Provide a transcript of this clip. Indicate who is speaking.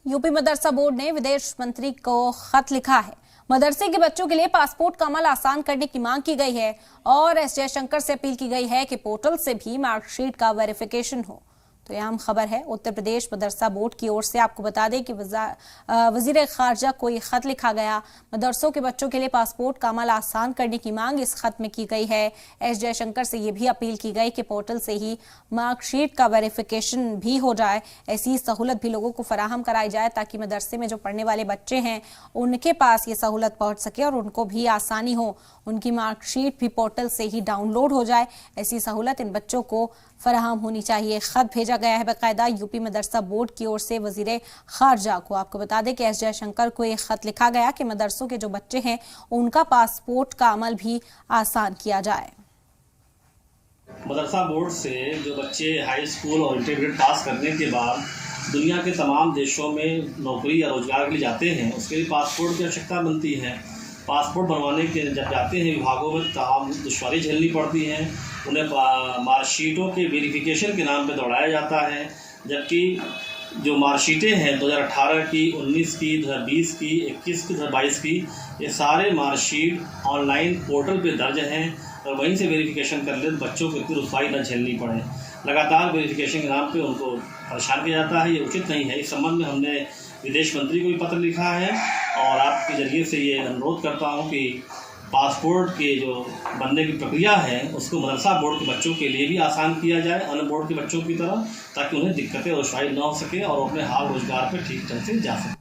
Speaker 1: UP मदरसा board ने विदेश मंत्री को खत लिखा है। मदरसे के बच्चों के लिए पासपोर्ट का अमल आसान करने की मांग की गई है और एस जयशंकर से अपील की गई है कि पोर्टल से भी मार्कशीट का वेरिफिकेशन हो। तो यह अहम खबर है उत्तर प्रदेश मदरसा बोर्ड की ओर से। आपको बता दें कि वजीर खारजा को ये खत लिखा गया। मदरसों के बच्चों के लिए पासपोर्ट का अमल आसान करने की मांग इस खत में की गई है। एस जयशंकर से ये भी अपील की गई कि पोर्टल से ही मार्कशीट का वेरिफिकेशन भी हो जाए। ऐसी सहूलत भी लोगों को फराहम कराई जाए ताकि मदरसे में जो पढ़ने वाले बच्चे हैं उनके पास ये सहूलत पहुंच सके और उनको भी आसानी हो, उनकी मार्कशीट भी पोर्टल से ही डाउनलोड हो जाए। ऐसी सहूलत इन बच्चों को फराहम होनी चाहिए। खत भेजा गया है बाकायदा यूपी मदरसा बोर्ड की ओर से वजीर खारजा को। आपको बता दें कि एस जयशंकर को एक खत लिखा गया कि मदरसों के जो बच्चे हैं उनका पासपोर्ट का अमल भी आसान किया जाए।
Speaker 2: मदरसा बोर्ड से जो बच्चे हाई स्कूल और इंटरमीडिएट पास करने के बाद दुनिया के तमाम देशों में नौकरी या रोजगार के लिए जाते हैं, उसके लिए पासपोर्ट की आवश्यकता बनती है। पासपोर्ट बनवाने के जब जाते हैं विभागों में तमाम दुश्वारी झेलनी पड़ती हैं। उन्हें मार्कशीटों के वेरिफिकेशन के नाम पे दौड़ाया जाता है, जबकि जो मार्कशीटें हैं 2018 की, 19 की, 2020 की, 21 की, 2022 की, ये सारे मार्कशीट ऑनलाइन पोर्टल पे दर्ज हैं और वहीं से वेरिफिकेशन कर ले तो बच्चों को इतनी रुसवाई न झेलनी पड़े। लगातार वेरिफिकेशन के नाम पे उनको परेशान किया जाता है, ये उचित नहीं है। इस संबंध में हमने विदेश मंत्री को भी पत्र लिखा है और आपके जरिए से ये अनुरोध करता हूँ कि पासपोर्ट के जो बनने की प्रक्रिया है उसको मदरसा बोर्ड के बच्चों के लिए भी आसान किया जाए अन्य बोर्ड के बच्चों की तरह, ताकि उन्हें दिक्कतें और रुसवाई न हो सके और अपने हाल रोजगार पर ठीक ढंग से जा सके।